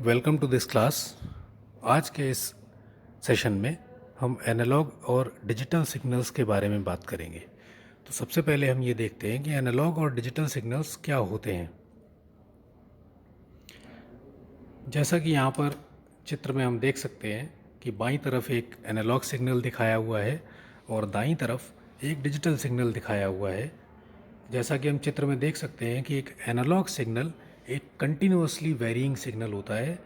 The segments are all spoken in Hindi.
Welcome to this class. आज के इस सेशन में हम एनालॉग और डिजिटल सिग्नल्स के बारे में बात करेंगे। तो सबसे पहले हम ये देखते हैं कि एनालॉग और डिजिटल सिग्नल्स क्या होते हैं। जैसा कि यहाँ पर चित्र में हम देख सकते हैं कि बाईं तरफ एक एनालॉग सिग्नल दिखाया हुआ है और दाईं तरफ एक डिजिटल सिग्नल दिखाया हुआ है। जैसा कि हम चित्र में देख सकते हैं कि एक एनालॉग सिग्नल एक कंटिन्यूअसली वेरिइंग सिग्नल होता है।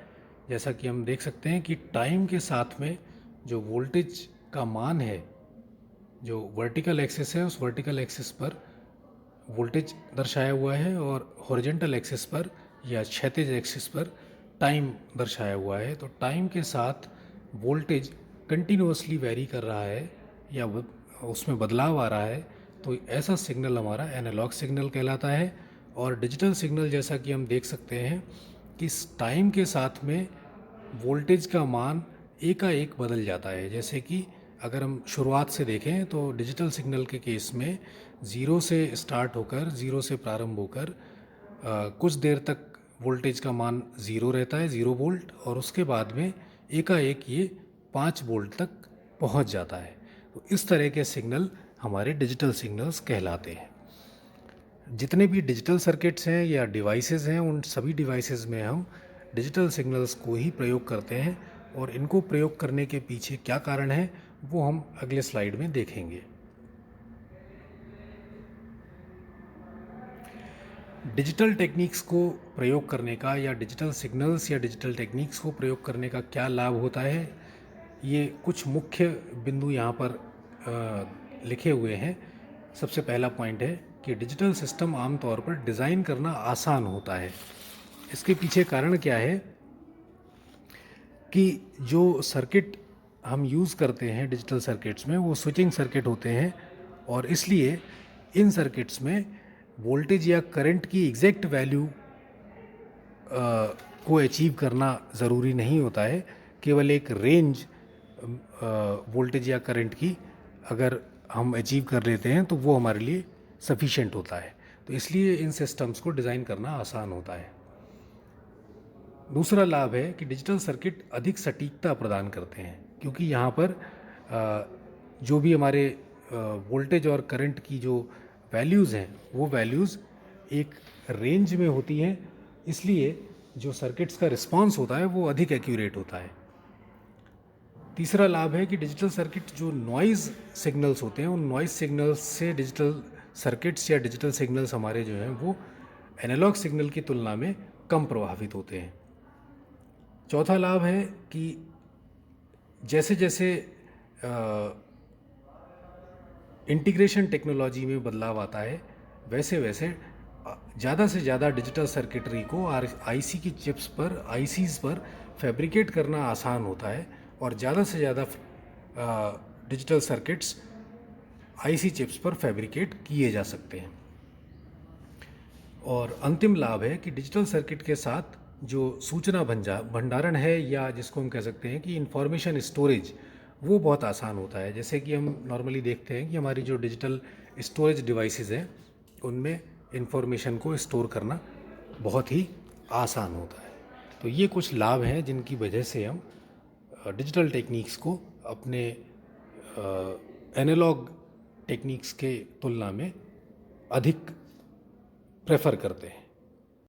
जैसा कि हम देख सकते हैं कि टाइम के साथ में जो वोल्टेज का मान है, जो वर्टिकल एक्सिस है, उस वर्टिकल एक्सिस पर वोल्टेज दर्शाया हुआ है और हॉरिजॉन्टल एक्सिस पर या क्षैतिज एक्सिस पर टाइम दर्शाया हुआ है। तो टाइम के साथ वोल्टेज कंटिन्यूअसली वेरी कर रहा है या उसमें बदलाव आ रहा है, तो ऐसा सिग्नल हमारा एनालॉग सिग्नल कहलाता है। और डिजिटल सिग्नल जैसा कि हम देख सकते हैं कि टाइम के साथ में वोल्टेज का मान एकाएक बदल जाता है। जैसे कि अगर हम शुरुआत से देखें तो डिजिटल सिग्नल के केस में ज़ीरो से स्टार्ट होकर, ज़ीरो से प्रारंभ होकर कुछ देर तक वोल्टेज का मान ज़ीरो रहता है, 0 वोल्ट, और उसके बाद में एकाएक ये 5 वोल्ट तक पहुंच जाता है। तो इस तरह के सिग्नल हमारे डिजिटल सिग्नल्स कहलाते हैं। जितने भी डिजिटल सर्किट्स हैं या डिवाइसेस हैं, उन सभी डिवाइसेस में हम डिजिटल सिग्नल्स को ही प्रयोग करते हैं और इनको प्रयोग करने के पीछे क्या कारण है वो हम अगले स्लाइड में देखेंगे। डिजिटल टेक्निक्स को प्रयोग करने का या डिजिटल सिग्नल्स या डिजिटल टेक्निक्स को प्रयोग करने का क्या लाभ होता है, ये कुछ मुख्य बिंदु यहाँ पर लिखे हुए हैं। सबसे पहला पॉइंट है कि डिजिटल सिस्टम आमतौर पर डिज़ाइन करना आसान होता है। इसके पीछे कारण क्या है कि जो सर्किट हम यूज़ करते हैं डिजिटल सर्किट्स में, वो स्विचिंग सर्किट होते हैं और इसलिए इन सर्किट्स में वोल्टेज या करंट की एग्जैक्ट वैल्यू को अचीव करना ज़रूरी नहीं होता है। केवल एक रेंज वोल्टेज या करंट की अगर हम अचीव कर लेते हैं तो वो हमारे लिए सफिशेंट होता है। तो इसलिए इन सिस्टम्स को डिज़ाइन करना आसान होता है। दूसरा लाभ है कि डिजिटल सर्किट अधिक सटीकता प्रदान करते हैं, क्योंकि यहाँ पर जो भी हमारे वोल्टेज और करंट की जो वैल्यूज़ हैं वो वैल्यूज़ एक रेंज में होती हैं, इसलिए जो सर्किट्स का रिस्पांस होता है वो अधिक एक्यूरेट होता है। तीसरा लाभ है कि डिजिटल सर्किट जो नॉइज़ सिग्नल्स होते हैं, उन नॉइज़ सिग्नल्स से डिजिटल सर्किट्स या डिजिटल सिग्नल्स हमारे जो हैं वो एनालॉग सिग्नल की तुलना में कम प्रभावित होते हैं। चौथा लाभ है कि जैसे जैसे इंटीग्रेशन टेक्नोलॉजी में बदलाव आता है, वैसे वैसे ज़्यादा से ज़्यादा डिजिटल सर्किटरी को आईसी की चिप्स पर, आईसीज़ पर फैब्रिकेट करना आसान होता है और ज़्यादा से ज़्यादा डिजिटल सर्किट्स आईसी चिप्स पर फैब्रिकेट किए जा सकते हैं। और अंतिम लाभ है कि डिजिटल सर्किट के साथ जो सूचना भंडारण है, या जिसको हम कह सकते हैं कि इंफॉर्मेशन स्टोरेज, वो बहुत आसान होता है। जैसे कि हम नॉर्मली देखते हैं कि हमारी जो डिजिटल स्टोरेज डिवाइसेस हैं उनमें इंफॉर्मेशन को स्टोर करना बहुत ही आसान होता है। तो ये कुछ लाभ हैं जिनकी वजह से हम डिजिटल टेक्निक्स को अपने एनालॉग टेक्निक्स के तुलना में अधिक प्रेफर करते हैं।